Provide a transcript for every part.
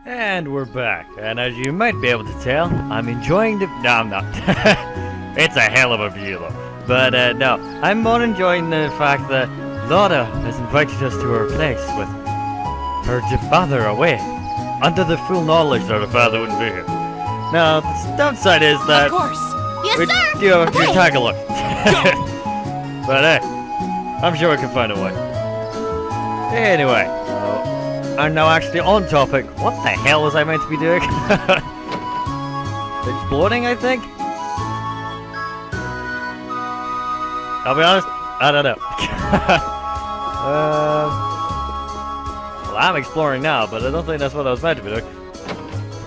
And we're back, and as you might be able to tell, I'm enjoying the... No, I'm not. It's a hell of a view though. But no, I'm more enjoying the fact that Laura has invited us to her place with her father away, under the full knowledge that her father wouldn't be here. Now, the downside is that... Of course. Yes, we sir! do have a few Okay. tag look. But hey, I'm sure we can find a way. Anyway, I'm now actually on topic. What the hell was I meant to be doing? Exploring, I think? I'll be honest, I don't know. Well, I'm exploring now, but I don't think that's what I was meant to be doing.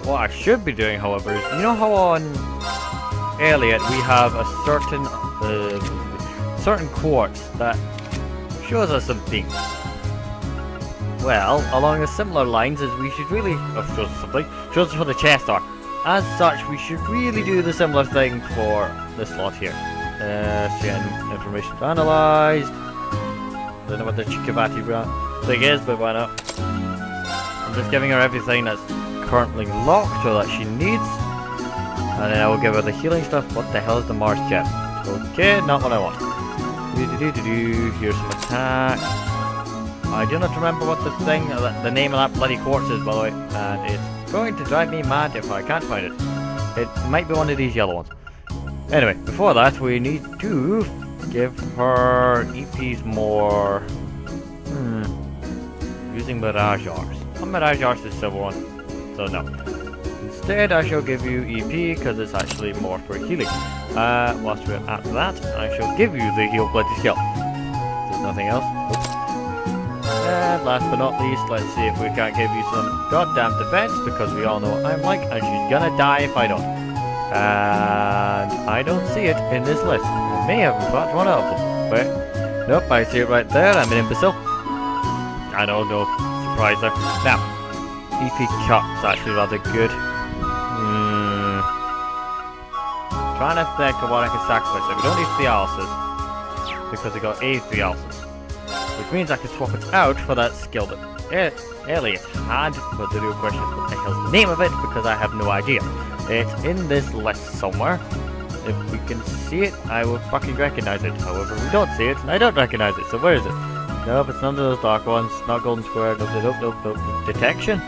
What I should be doing, however, is, you know how on Elliot we have a certain quartz that shows us some things. Well, along the similar lines as we should really... Oh, shows us something. Shows us what the chests are. As such, we should really do the similar thing for this slot here. Information analysed. Don't know what the Chikavati thing is, but why not? I'm just giving her everything that's currently locked or that she needs. And then I will give her the healing stuff. What the hell is the Mars gem? Okay, not what I want. Here's some attack. I do not remember what the name of that bloody quartz is, by the way, and it's going to drive me mad if I can't find it. It might be one of these yellow ones. Anyway, before that, we need to give her EPs more... using Mirage Ars. Well, Mirage Ars is silver one, so no. Instead, I shall give you EP, because it's actually more for healing. Whilst we're at that, I shall give you the Heal Bloody Skill. There's nothing else. Oops. And last but not least, let's see if we can't give you some goddamn defense, because we all know what I'm like, and she's gonna die if I don't. And I don't see it in this list. I may have in fact one of them. Wait. Nope, I see it right there. I'm an imbecile. I know, no surprise there. Now, EP Cup's actually rather good. Trying to think of what I can sacrifice. So we don't need Thialysis, because we got a Thialysis. Which means I can swap it out for that skill that Elliot had, but the real question is what the hell's the name of it, because I have no idea. It's in this list somewhere. If we can see it, I will fucking recognize it. However, we don't see it, and I don't recognize it, so where is it? Nope, it's none of those dark ones, not golden square, nope. Detection?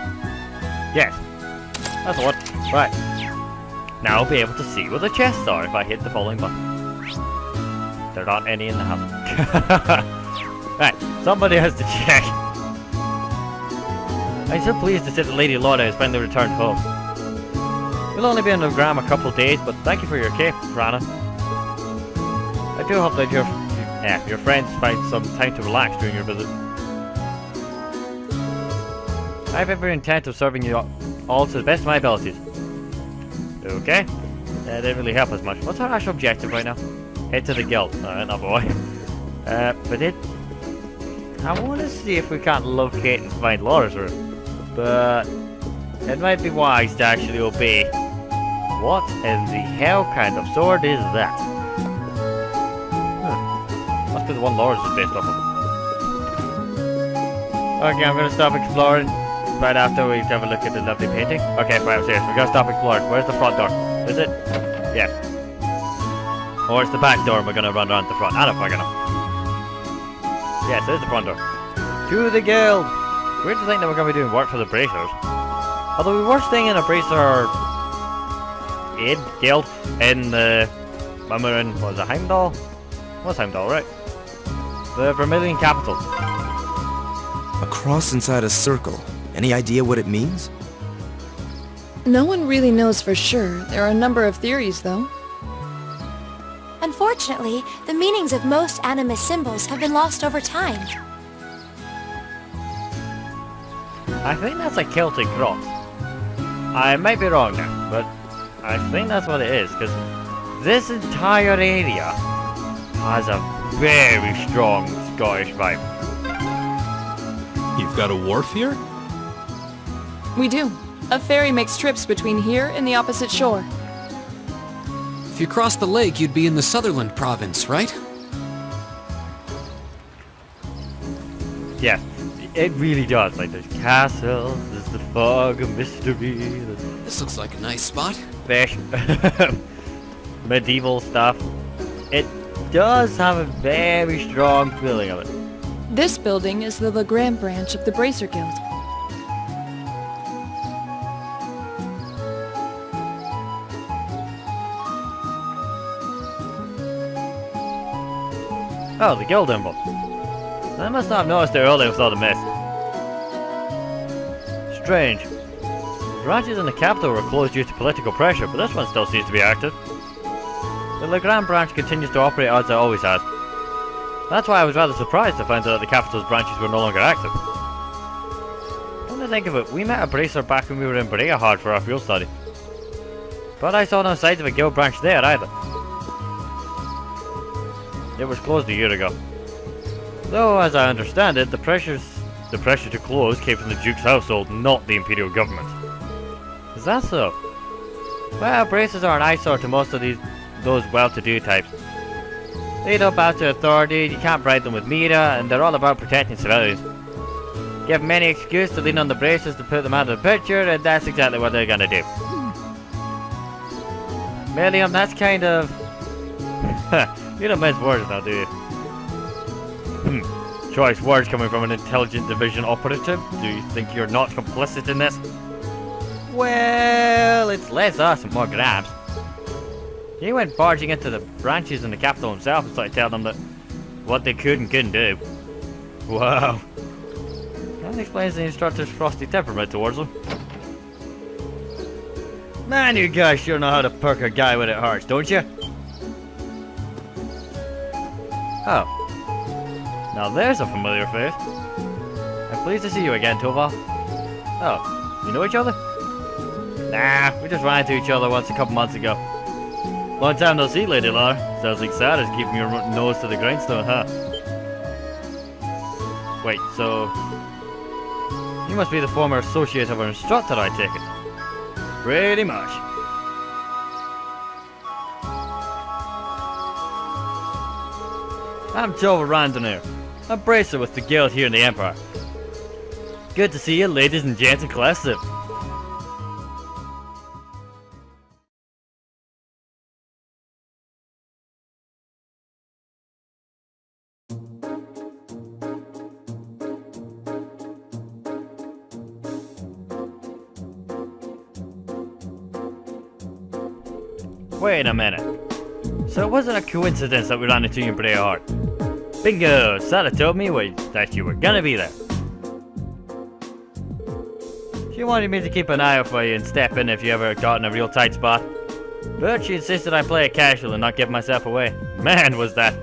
Yes. That's the one. Right. Now I'll be able to see where the chests are if I hit the following button. There aren't any in the house. Right, somebody has to check. I'm so pleased to see that Lady Laura has finally returned home. We'll only be on the gram a couple of days, but thank you for your cape, Rana. I do hope that your friends find some time to relax during your visit. I have every intent of serving you all to the best of my abilities. Okay. That didn't really help us much. What's our actual objective right now? Head to the guild. Alright, not boy. I want to see if we can't locate and find Laura's room. But it might be wise to actually obey. What in the hell kind of sword is that? Must be the one Laura's is based off of. Okay, I'm going to stop exploring right after we have a look at the lovely painting. Okay, right, I'm serious. We're going to stop exploring. Where's the front door? Is it? Yes. Or it's the back door and we're going to run around the front. I don't fucking know. Yes, there's the front door. To the guild! Weird to think that we're going to be doing work for the bracers. Although we were staying in a bracer... guild in the... when we were in... what was it? Heimdall? What's Heimdall, right? The Vermilion capital. A cross inside a circle. Any idea what it means? No one really knows for sure. There are a number of theories, though. Unfortunately, the meanings of most animist symbols have been lost over time. I think that's a Celtic cross. I might be wrong now, but I think that's what it is, because this entire area has a very strong Scottish vibe. You've got a wharf here? We do. A ferry makes trips between here and the opposite shore. If you cross the lake, you'd be in the Sutherland province, right? Yes, it really does. Like, there's castles, there's the fog of mystery. This looks like a nice spot. Fish. Medieval stuff. It does have a very strong feeling of it. This building is the Legrand branch of the Bracer Guild. Oh, the guild emblem. I must not have noticed it earlier with all the mess. Strange. The branches in the capital were closed due to political pressure, but this one still seems to be active. The Legrand branch continues to operate as it always has. That's why I was rather surprised to find out that the capital's branches were no longer active. Come to think of it, we met a bracer back when we were in Hard for our field study. But I saw no signs of a guild branch there either. It was closed a year ago. Though, as I understand it, the pressure to close came from the Duke's household, not the Imperial government. Is that so? Well, bracers are an eyesore to most of those well-to-do types. They don't bow to authority, you can't bribe them with media, and they're all about protecting civilians. Give them any excuse to lean on the bracers to put them out of the picture, and that's exactly what they're gonna do. William, that's kind of... You don't mince words now, do you? Choice words coming from an intelligent division operative. Do you think you're not complicit in this? Well, it's less us and more Grabs. He went barging into the branches in the capital himself and started telling them that what they could and couldn't do. Wow. That explains the instructor's frosty temperament towards them. Man, you guys sure know how to perk a guy when it hurts, don't you? Oh. Now there's a familiar face. I'm pleased to see you again, Toval. Oh, you know each other? Nah, we just ran into each other once a couple months ago. Long time no see, Lady Lara. Sounds like Sarah's keeping your nose to the grindstone, huh? Wait, so... You must be the former associate of our instructor, I take it. Pretty much. I'm Toval Randonir. A bracer with the guild here in the Empire. Good to see you, ladies and gents in Class 7. Wait a minute. So it wasn't a coincidence that we ran into you in Hard. Bingo! Sarah told me that you were gonna be there. She wanted me to keep an eye out for you and step in if you ever got in a real tight spot. But she insisted I play it casual and not give myself away. Man, was that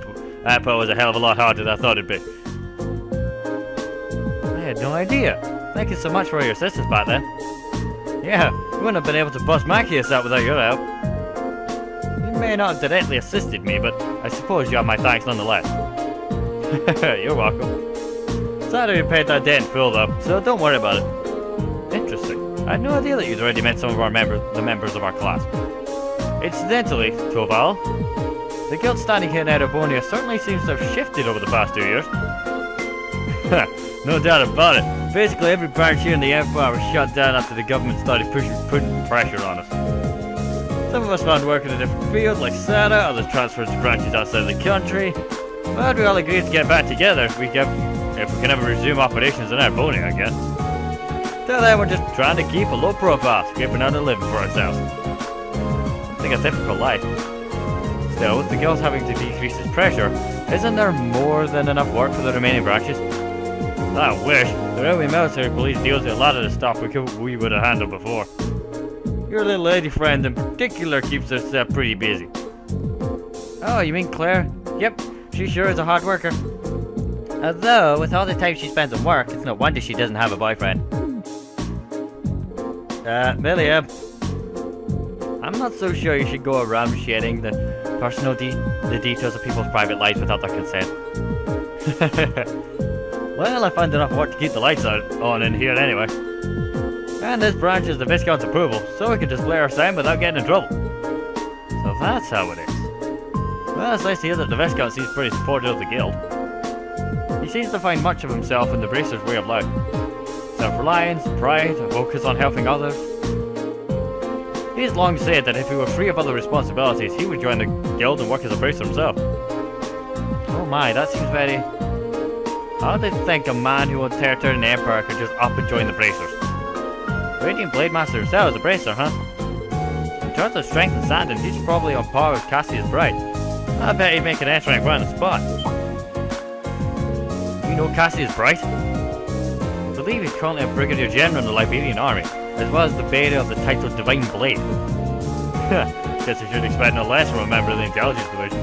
part was a hell of a lot harder than I thought it'd be. I had no idea. Thank you so much for your assistance back then. Yeah, we wouldn't have been able to bust my case out without your help. You may not have directly assisted me, but I suppose you have my thanks nonetheless. You're welcome. Sorry we paid that debt in full though, so don't worry about it. Interesting. I had no idea that you'd already met some of the members of our class. Incidentally, Toval, the guild standing here in Erebonia certainly seems to have shifted over the past 2 years. No doubt about it. Basically every branch here in the Empire was shut down after the government started putting pressure on us. Some of us found work in a different field, like Sarah, others transferred to branches outside the country. But we all agreed to get back together if we can ever resume operations in Erebonia again. Till then, we're just trying to keep a low profile, scraping out a living for ourselves. It's a difficult life. Still, with the guild having to decrease its pressure, isn't there more than enough work for the remaining branches? I wish. The railway military police deals with a lot of the stuff we would have handled before. Your little lady friend in particular keeps us pretty busy. Oh, you mean Claire? Yep, she sure is a hard worker. Although, with all the time she spends at work, it's no wonder she doesn't have a boyfriend. William. I'm not so sure you should go around sharing the personal details of people's private lives without their consent. Well, I found enough work to keep the lights on in here anyway. And this branch is the Viscount's approval, so we can display our sign without getting in trouble. So that's how it is. Well, it's nice to hear that the Viscount seems pretty supportive of the guild. He seems to find much of himself in the Bracer's way of life. self-reliance, pride, a focus on helping others. He's long said that if he were free of other responsibilities, he would join the guild and work as a bracer himself. Oh my, that seems very... How would they think a man who owns territory in the Empire could just up and join the bracers? Radiant Blade Master himself is a bracer, huh? In terms of strength and standing, he's probably on par with Cassius Bright. I bet he'd make an S-rank run on the spot. You know Cassius Bright? I believe he's currently a Brigadier General in the Liberian Army, as well as the bearer of the title Divine Blade. Guess I should expect no less from a member of the Intelligence Division.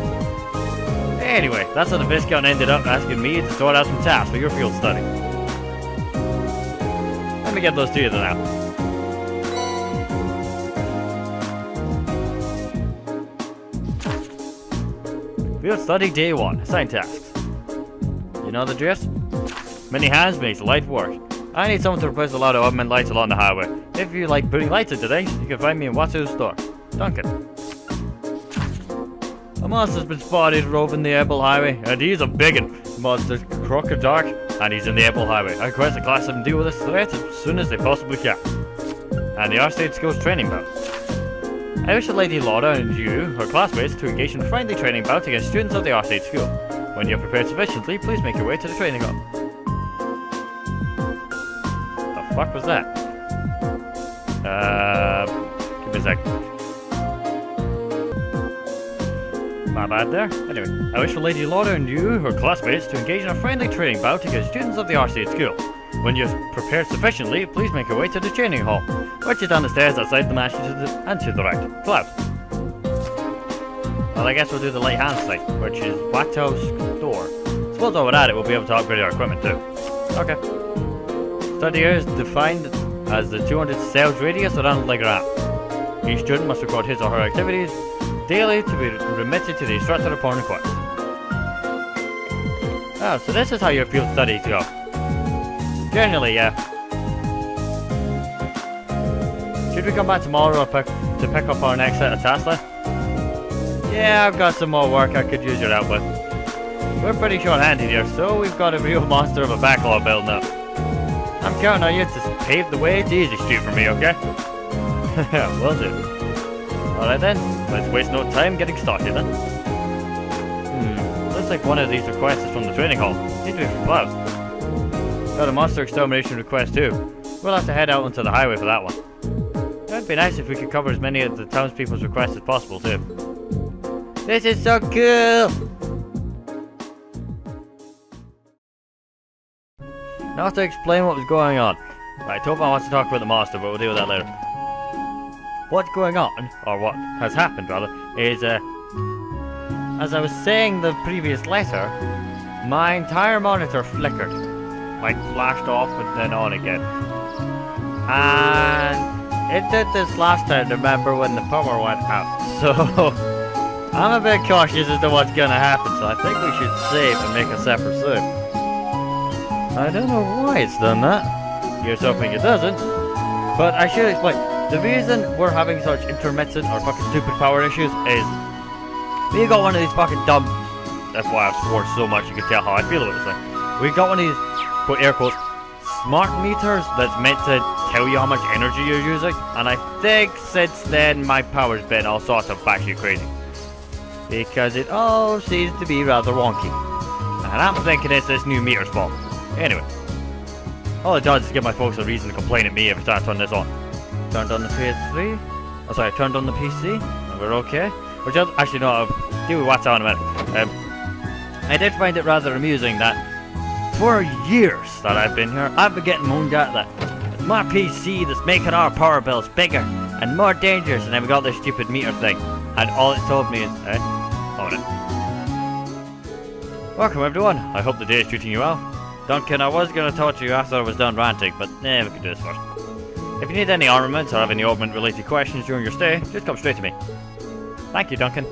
Anyway, that's how the Viscount ended up asking me to sort out some tasks for your field study. Let me get those to you now. Field study day 1. Assign tasks. You know the drift? Many hands makes light work. I need someone to replace a lot of augment lights along the highway. If you like putting lights into things, you can find me in Watsu's store. Duncan. A monster's been spotted roving the Apple Highway, and he's a biggin. The monster's Crocodile, and he's in the Apple Highway. I request the class them deal with this threat as soon as they possibly can. And the R-State School's training bout. I wish the Lady Laura and you, her classmates, to engage in friendly training bout against students of the R-State School. When you're prepared sufficiently, please make your way to the training hall. The fuck was that? Give me a sec. My bad there. Anyway, I wish for Lady Laura and you, her classmates, to engage in a friendly training bout against students of the R-State School. When you're prepared sufficiently, please make your way to the training hall, which is down the stairs outside the mansion and to the right. Cloud. Well, I guess we'll do the light hand site, which is Watto's store. Suppose while we're at it, we'll be able to upgrade our equipment too. Okay. Study area is defined as the 200 cells radius around the ground. Each student must record his or her activities daily to be remitted to the instructor upon request. Oh, so this is how your field studies go. Generally, yeah. Should we come back tomorrow to pick up our next set of tasks then? Yeah, I've got some more work I could use your help with. We're pretty short-handed here, so we've got a real monster of a backlog building up. I'm counting on you to pave the way to Easy Street for me, okay? Will do. Alright then, let's waste no time getting started then. Looks like one of these requests is from the training hall. Seems to be from Klaus. Got a monster extermination request too. We'll have to head out onto the highway for that one. It'd be nice if we could cover as many of the townspeople's requests as possible too. This is so cool! Now to explain what was going on. Right, Toval wants to talk about the monster, but we'll deal with that later. What's going on, or what has happened rather, is as I was saying the previous letter, my entire monitor flickered. Like flashed off and then on again. And it did this last time, remember, when the power went out. So I'm a bit cautious as to what's gonna happen, so I think we should save and make a separate save. I don't know why it's done that. Here's hoping it doesn't. But I should explain. The reason we're having such intermittent or fucking stupid power issues is we got one of these fucking dumb, that's why I've sworn so much you can tell how I feel about this thing. We got one of these, quote air quotes, smart meters that's meant to tell you how much energy you're using, and I think since then my power's been all sorts of batshit crazy. Because it all seems to be rather wonky. And I'm thinking it's this new meter's fault. Anyway. All it does is give my folks a reason to complain at me every time I turn this on. Turned on the PS3. Oh sorry, turned on the PC. And we're okay. Which actually no, I'll deal with what's on in a minute. I did find it rather amusing that for years that I've been here, I've been getting moaned at that it's my PC that's making our power bills bigger and more dangerous, and then we got this stupid meter thing. And all it's told me is, hold it. Welcome everyone, I hope the day is treating you well. Duncan, I was going to talk to you after I was done ranting, but we can do this first. If you need any armaments or have any augment related questions during your stay, just come straight to me. Thank you, Duncan.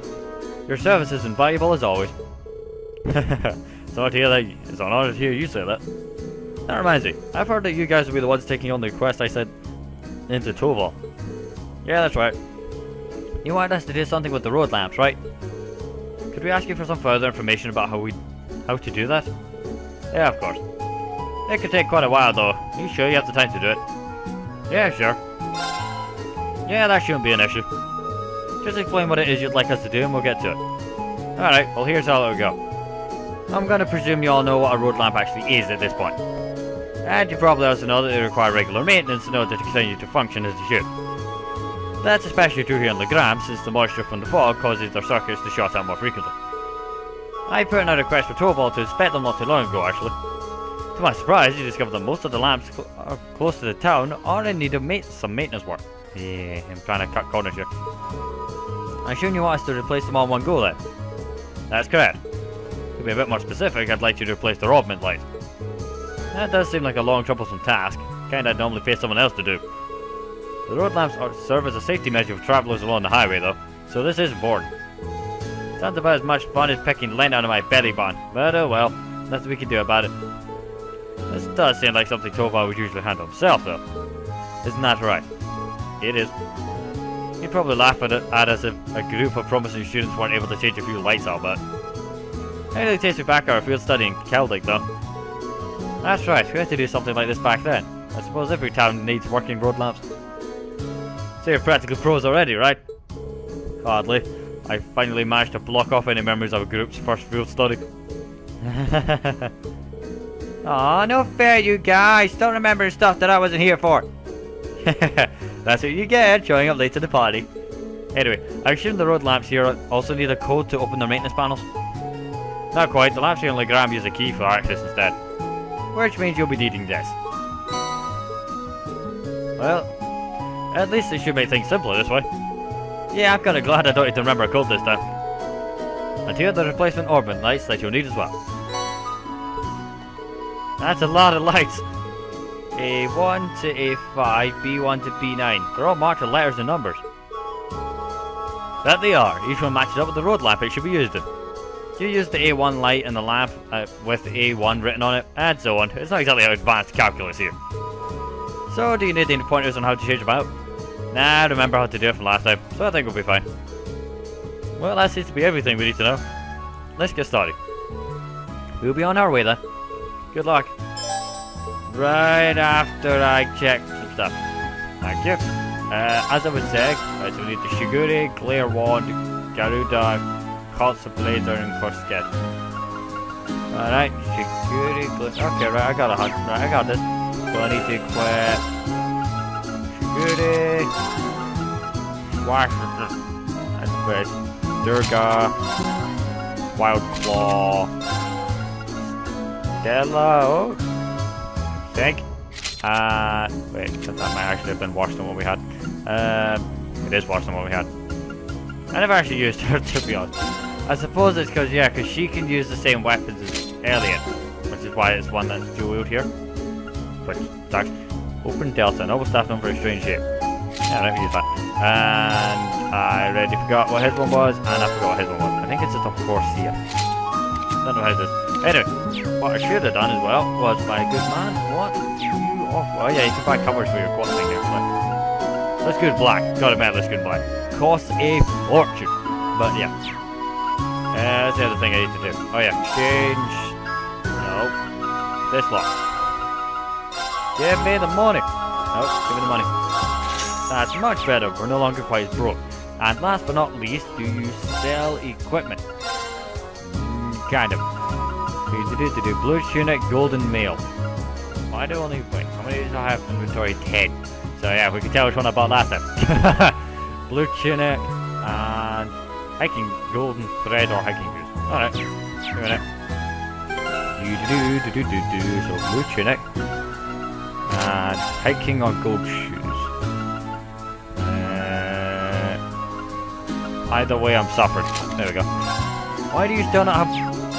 Your service is invaluable as always. It's an honor to hear you say that. That reminds me, I've heard that you guys will be the ones taking on the quest I sent into Toval. Yeah, that's right. You wanted us to do something with the road lamps, right? Could we ask you for some further information about how to do that? Yeah, of course. It could take quite a while though. Are you sure you have the time to do it? Yeah, sure. Yeah, that shouldn't be an issue. Just explain what it is you'd like us to do and we'll get to it. Alright, well here's how it'll go. I'm gonna presume you all know what a road lamp actually is at this point. And you probably also know that they require regular maintenance in order to continue to function as they should. That's especially true here in Legram, since the moisture from the fog causes their circuits to short out more frequently. I put in a request for Toval to inspect them not too long ago, actually. To my surprise, you discovered that most of the lamps close to the town are in need of some maintenance work. Yeah, I'm trying to cut corners here. I assume you want us to replace them all in one go then? That's correct. To be a bit more specific, I'd like you to replace the augment light. That does seem like a long, troublesome task, kind I'd normally pay someone else to do. The road lamps serve as a safety measure for travellers along the highway though, so this is important. Sounds about as much fun as picking lint out of my belly button, but oh well, nothing we can do about it. This does seem like something Toval would usually handle himself though. Isn't that right? It is. He'd probably laugh at us if a group of promising students weren't able to change a few lights out, but... It really takes me back our field study in Celtic though. That's right, we had to do something like this back then. I suppose every town needs working road lamps. So you're practical pros already, right? Hardly. I finally managed to block off any memories of a group's first field study. Aw, no fair you guys, don't remember stuff that I wasn't here for. That's what you get, showing up late to the party. Anyway, I assume the road lamps here also need a code to open their maintenance panels? Not quite, the lamps here in Legram use a key for access instead. Which means you'll be needing this. Well, at least it should make things simpler this way. Yeah, I'm kinda glad I don't need to remember a code this time. And here are the replacement orbit lights that you'll need as well. That's a lot of lights. A1 to A5, B1 to B9. They're all marked with letters and numbers. That they are. Each one matches up with the road lamp it should be used in. You use the A1 light and the lamp with A1 written on it, and so on. It's not exactly how advanced calculus here. So, do you need any pointers on how to change them out? Nah, I remember how to do it from last time, so I think we'll be fine. Well, that seems to be everything we need to know. Let's get started. We'll be on our way then. Good luck. Right after I check some stuff. Thank you. As I was saying, so we need the Shiguri, Glare Wand, Garuda, Concept Blazer, and Korsket. Alright, Shiguri, okay, right, I got a hunt. Right, I got this. So I need to equip Shiguri, that's Durga, Wild Claw, Stella, oh, Think. Wait, that might actually have been worse than what we had. It is worse than what we had. I never actually used her, to be honest. I suppose it's because, yeah, because she can use the same weapons as Alien, which is why it's one that's dual-wield here. Which sucks. Open Delta, an noble staff known for a strange shape. Yeah, let me use that. And I already forgot what his one was, and I forgot what his one was. I think it's just a Corsia. Don't know how it is. Anyway, what I should have done as well was, my good man, what you off? Oh yeah, you can buy covers for your quad thing here. Let's go in black. Gotta admit, let's go in black. Costs a fortune. But yeah. That's the other thing I need to do. Oh yeah, change. No. This lot. Give me the money. Nope, give me the money. That's much better. We're no longer quite as broke. And last but not least, do you sell equipment? Kind of. Do blue tunic, golden mail. Why do only wait? How many do I have in inventory? 10. So yeah, we can tell which one I bought last time. Blue tunic and hiking golden thread or hiking shoes. Alright, give me that. So blue tunic and hiking or gold shoes. Either way, I'm suffering. There we go. Why do you still not have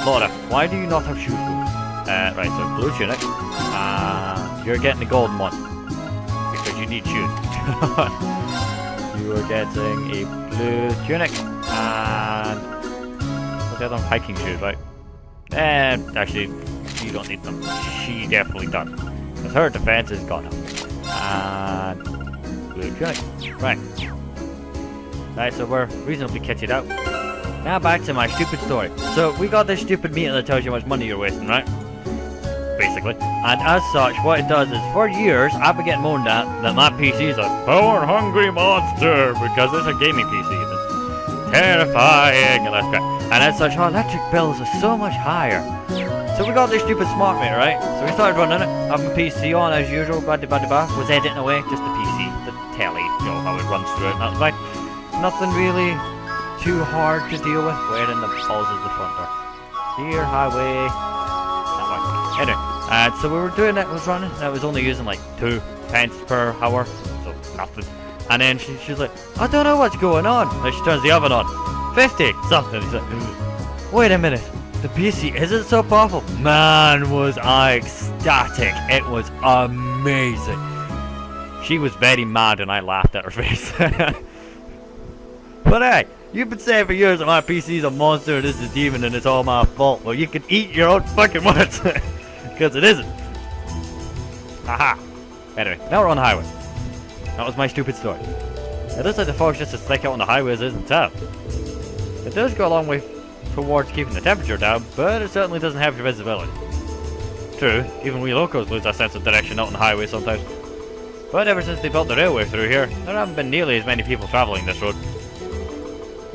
Laura? Why do you not have shoes? Right, so blue tunic. You're getting the golden one because you need shoes. You are getting a blue tunic and what's the other one? Hiking shoes, right? Actually, you don't need them. She definitely does. Because her defense is gone up. And blue tunic. Right. Right, so we're reasonably kitted out. Now back to my stupid story. So we got this stupid meter that tells you how much money you're wasting, right? Basically. basically. And as such, what it does is, for years, I've been getting moaned at that my PC is a power-hungry monster because it's a gaming PC. It's terrifying and that's crap. And as such, our electric bills are so much higher. So we got this stupid smart meter, right? So we started running it, having PC on as usual, was editing away, just the PC, the telly, you know, how it runs through it, and that's fine. Nothing really too hard to deal with. Where in the balls is the front door? Here, highway, that way. Anyway, so we were doing it, it was running, and it was only using like 2 pence per hour, so nothing. And then she's like, I don't know what's going on. And she turns the oven on, 50 something. She's like, wait a minute. The PC isn't so powerful. Man, was I ecstatic. It was amazing. She was very mad and I laughed at her face. But hey, you've been saying for years that my PC's a monster and this is a demon and it's all my fault. Well, you can eat your own fucking words. Because it isn't. Aha. Anyway, now we're on the highway. That was my stupid story. It looks like the fog's just as thick out on the highway as it is in town. It does go a long way towards keeping the temperature down, but it certainly doesn't have your visibility. True, even we locals lose our sense of direction out on the highway sometimes. But ever since they built the railway through here, there haven't been nearly as many people travelling this road.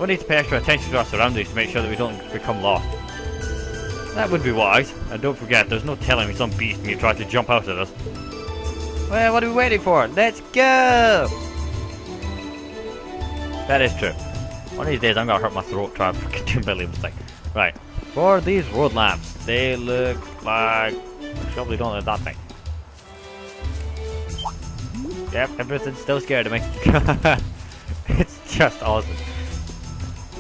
We need to pay extra attention to our surroundings to make sure that we don't become lost. That would be wise, and don't forget, there's no telling me some beast may try to jump out at us. Well, what are we waiting for? Let's go! That is true. One of these days I'm gonna hurt my throat trying to fucking do Billy mistake. Right. For these road lamps, they look like... Probably don't look that thing. Yep, everything's still scared of me. It's just awesome.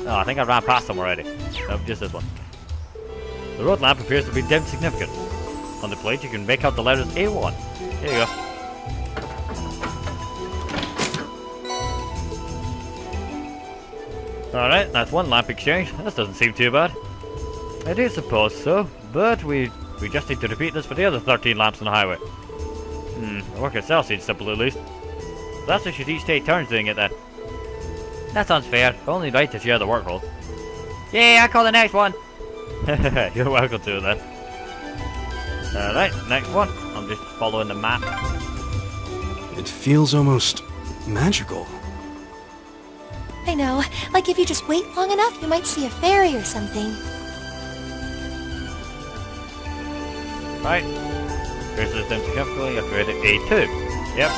Oh, I think I ran past them already. No, just this one. The road lamp appears to be dim significant. On the plate you can make out the letters A1. Here you go. Alright, that's one lamp exchange. This doesn't seem too bad. I do suppose so, but we just need to repeat this for the other 13 lamps on the highway. The work itself seems simple at least. Perhaps we should each take turns doing it then. That sounds fair, only right to share the workload. Yeah, I call the next one! You're welcome to then. Alright, next one. I'm just following the map. It feels almost magical. I know. Like if you just wait long enough, you might see a fairy or something. Right. Here's the dim significantly upgraded A2. Yep.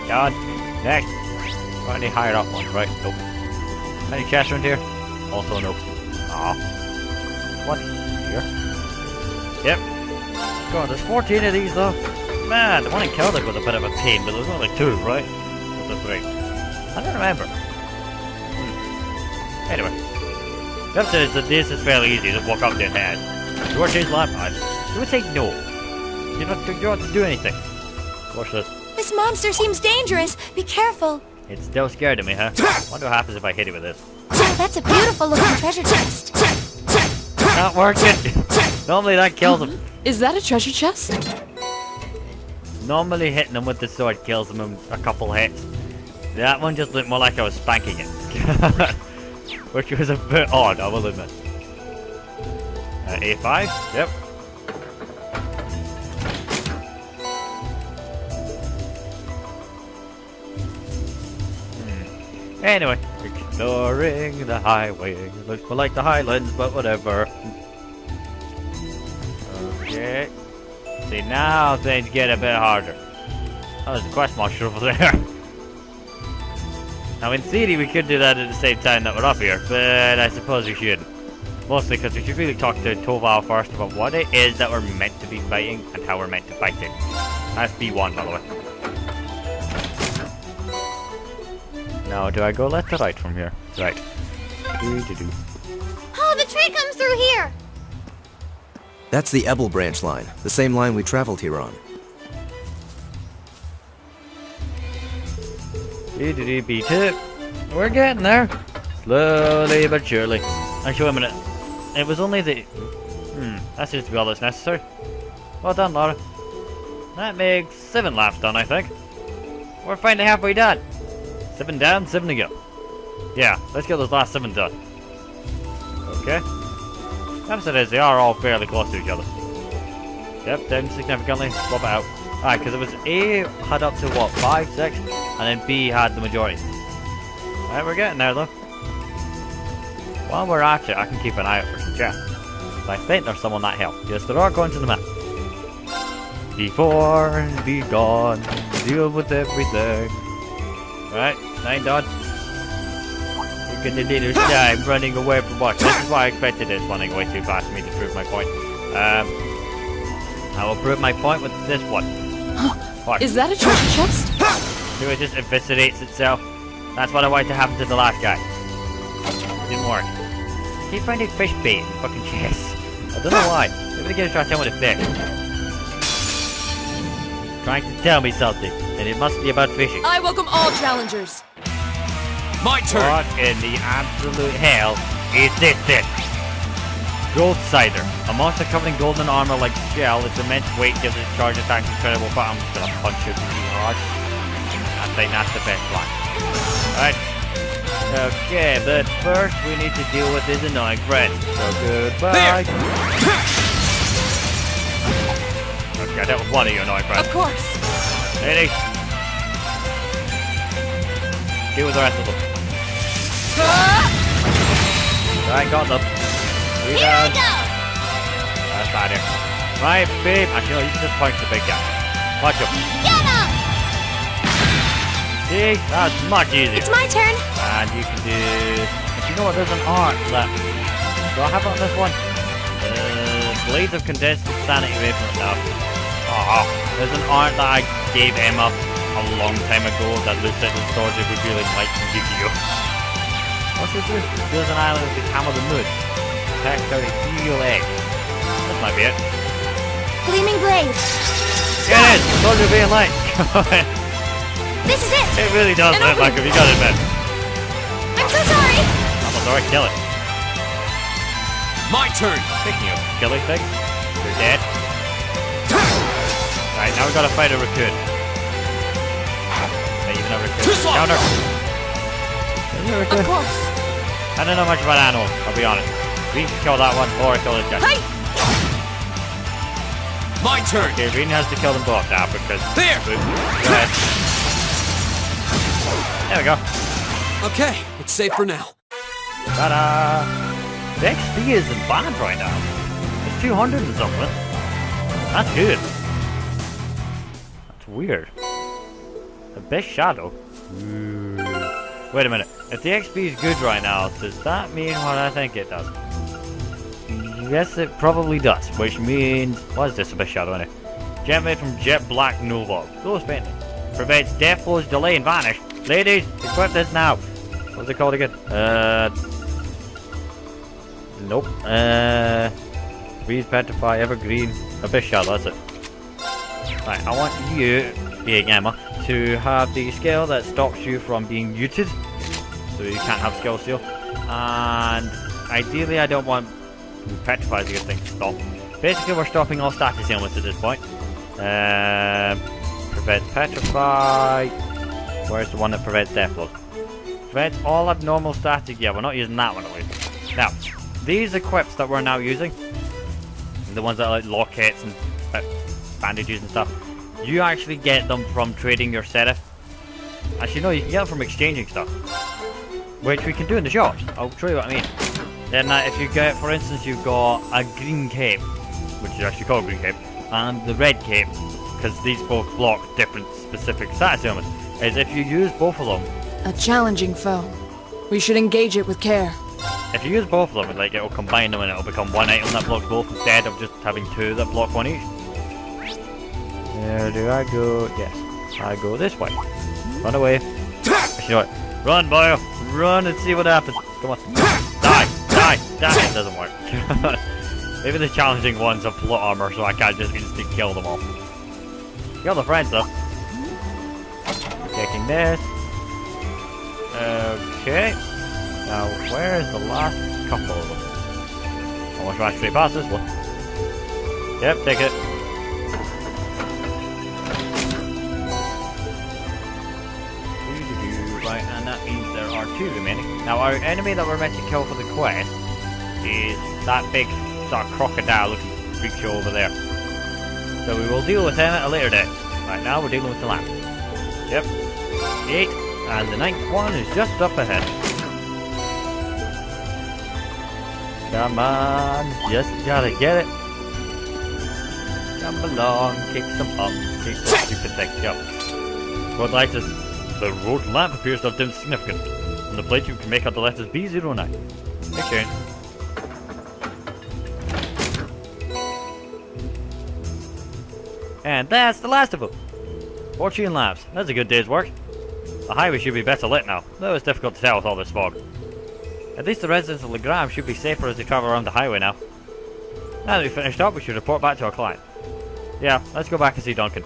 God. Next. Or any higher up ones, right? Nope. Any chests around here? Also nope. Aw. What? Here? Yep. God, there's 14 of these though. Man, the one in Celtic was a bit of a pain, but there was only 2, right? Or the 3. I don't remember. Anyway. The upside is that this is fairly easy, just walk up there and head. You want to change the lamp pad? You would say no. You don't have to do anything. Watch this. This monster seems dangerous. Be careful. It's still scared of me, huh? Wonder what happens if I hit it with this. Oh, that's a beautiful looking treasure chest. Not working. Normally that kills him. Is that a treasure chest? Normally hitting him with the sword kills him in a couple hits. That one just looked more like I was spanking it. Which was a bit odd, I will admit. A5? Yep. Anyway, exploring the highway. Looks more like the Highlands, but whatever. Okay. See, now things get a bit harder. Oh, there's a quest monster over there. Now, in theory, we could do that at the same time that we're up here, but I suppose we shouldn't. Mostly because we should really talk to Toval first about what it is that we're meant to be fighting and how we're meant to fight it. That's B1, by the way. Now, do I go left or right from here? Right. Oh, the train comes through here. That's the Ebel branch line, the same line we traveled here on. B2. We're getting there. Slowly but surely. Actually, wait a minute. It was only the... that seems to be all that's necessary. Well done, Laura. That makes 7 laps done, I think. We're finally halfway done. 7 down, 7 to go. Yeah, let's get those last 7 done. Okay. The opposite is they are all fairly close to each other. Yep, down significantly. Swap it out. Alright, because it was A had up to what, 5, 6, and then B had the majority. Alright, we're getting there though. While we're at it, I can keep an eye out for some chests. I think there's some on that hill. Yes, there are going to the map. Before and be gone, deal with everything. Right, 9 done. We're gonna do this time running away from what? This is why I expected this running away too fast for me to prove my point. I will prove my point with this one. Watch. Is that a treasure chest? See, it just eviscerates itself. That's what I wanted to happen to the last guy. It didn't work. Keep finding fish bait in fucking chests. I don't know why. Maybe the game's trying to tell me to fish. Trying to tell me something, and it must be about fishing. I welcome all challengers. My turn! What in the absolute hell is this then? Gold Cider. A monster covered in golden armor like shell. Its immense weight gives its charge attack incredible, but I'm just gonna punch it really hard. I think that's the best one. Right. Okay, but first we need to deal with his annoying friend. So goodbye. Okay, that was one of your annoying friends. Of course. Lady. Deal with the rest of them. Right, got them. Here I go! That's bad here. Right, babe. Actually, no, you can just punch the big guy. Watch him. Get him! See? That's much easier. It's my turn. And you can do... But you know what? There's an art that... Do I have it on this one? Blades of condensed insanity away from it now. Oh, there's an art that I gave Emma a long time ago that Lucid and Storge would really like to give you. What's this do? There's an island with the camel the moon. Text out a heal egg. That might be it. Gleaming blades. Get it! Storge being light. This is it. It really does And look like it, you gotta admit. I'm so sorry. I'm sorry, kill it. My turn! Speaking of killing things, you're dead. Right, now we gotta fight a raccoon. Not even a raccoon. Counter! Is it a Of raccoon? course. I don't know much about animals, I'll be honest. We can kill that one or kill this guy. Hey! My turn! Okay, Green has to kill them both now because... There! Go ahead. There we go. Okay, it's safe for now. Ta-da! The XP isn't bad right now. It's 200 and something. That's good. That's weird. The best shadow? Ooh. Wait a minute. If the XP is good right now, does that mean what I think it does? Yes, it probably does. Which means... What is this, a best shadow, anyway? Gem made from jet black Toval. Those painting. Prevents death blows, delay, and vanish. Ladies, equip this now. What's it called again? Nope. Freeze, petrify, evergreen, abyss shadow, that's it. Right, I want you, being Emma, to have the skill that stops you from being muted. So you can't have skill steal. And ideally I don't want petrify as a good thing to stop. Basically we're stopping all status ailments at this point. Prevents petrify. Where's the one that prevents death blows? Prevents all abnormal static. Yeah, we're not using that one at least. Now, these equips that we're now using, the ones that are like lockets and bandages and stuff, you actually get them from trading your serif. Actually, no, you can get them from exchanging stuff, which we can do in the shops. I'll show you what I mean. Then if you get, for instance, you've got a green cape, which is actually called green cape, and the red cape, because these both block different specific status ailments, is if you use both of them. A challenging foe. We should engage it with care. If you use both of them, like it'll combine them and it'll become one item that blocks both instead of just having two that block one each. Where do I go? Yes, I go this way. Run away. You know what? Run, boy! Run and see what happens. Come on. Die! Die! Die! It doesn't work. Maybe the challenging ones have plot armor so I can't just instantly kill them all. Kill the friends though. Taking this. Okay. Now, where is the last couple of them? Almost ran straight past this one. Yep, take it. Right, and that means there are two remaining. Now, our enemy that we're meant to kill for the quest is that big sort of crocodile-looking freak show over there. So we will deal with him at a later date. Right now we're dealing with the lamp. Yep. 8, and the 9th one is just up ahead. Come on, just gotta get it. Jump along, kick some up, kick some stupid thing. Yep. Road light is the road lamp appears to have been significant. On the plate you can make out the letters B09. Okay. And that's the last of them. 14 laps. That's a good day's work. The highway should be better lit now, though it's difficult to tell with all this fog. At least the residents of Legram should be safer as they travel around the highway now. Now that we've finished up, we should report back to our client. Yeah, let's go back and see Duncan.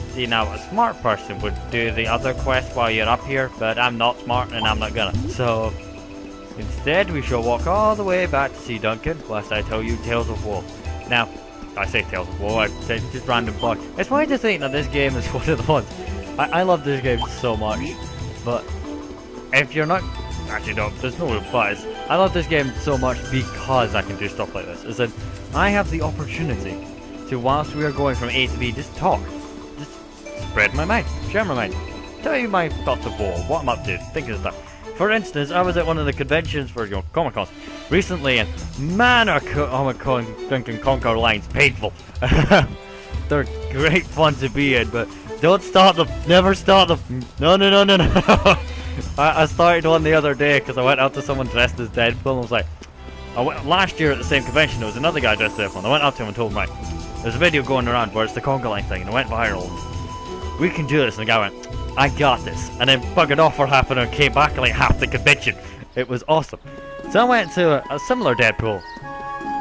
See, now a smart person would do the other quest while you're up here, but I'm not smart and I'm not gonna. So, instead we shall walk all the way back to see Duncan, whilst I tell you Tales of Woe. Now, I say Tales of Woe, I say just random plug. It's funny to think that this game is one of the ones. I love this game so much, but if you're not... Actually, no, there's no real buzz. I love this game so much because I can do stuff like this. Is that I have the opportunity to, whilst we are going from A to B, just talk. Just spread my mind, share my mind. Tell you my thoughts of Woe, what I'm up to, thinking of stuff. For instance, I was at one of the conventions for, Comic-Cons recently, and man, are Comic-Con and Conquer lines painful. They're great fun to be in, but don't start them. Never start them. No. I started one the other day because I went out to someone dressed as Deadpool and was like, last year at the same convention there was another guy dressed as Deadpool and I went up to him and told him, right, there's a video going around where it's the conga line thing and it went viral. We can do this, and the guy went, I got this, and then buggered off for half an hour and came back like half the convention. It was awesome. So I went to a similar Deadpool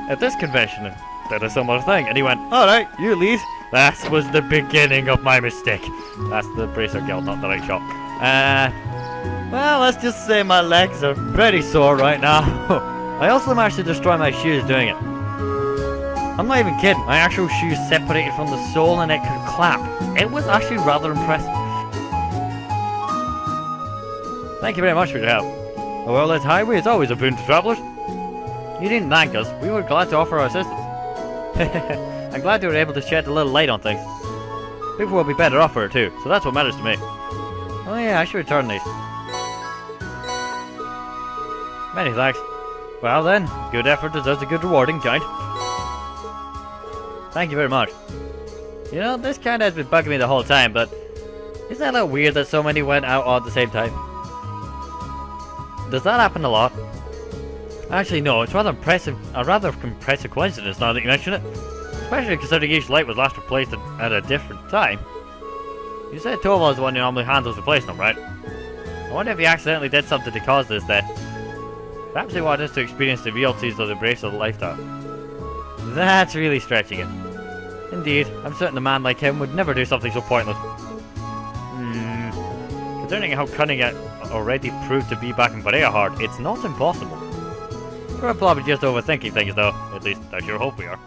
at this convention and did a similar thing, and he went, alright, you lead. That was the beginning of my mistake. That's the Bracer Guild, not the right shot. Well, let's just say my legs are pretty sore right now. I also managed to destroy my shoes doing it. I'm not even kidding, my actual shoes separated from the sole and it could clap. It was actually rather impressive. Thank you very much for your help. A well-lit highway is always a boon to travellers. You didn't thank us, we were glad to offer our assistance. I'm glad you were able to shed a little light on things. People will be better off for it too, so that's what matters to me. Oh yeah, I should return these. Many thanks. Well then, good effort deserves a good reward in kind. Thank you very much. You know, this kind of has been bugging me the whole time, but isn't that a little weird that so many went out all at the same time? Does that happen a lot? Actually no, it's rather impressive, a rather impressive coincidence now that you mention it. Especially considering each light was last replaced at a different time. You said Toval is the one who normally handles replacing them, right? I wonder if he accidentally did something to cause this then. Perhaps he wanted us to experience the realities of the Brace of the Lifetime. That's really stretching it. Indeed, I'm certain a man like him would never do something so pointless. Considering how cunning it already proved to be back in Hard, it's not impossible. We're probably just overthinking things though, at least I sure hope we are.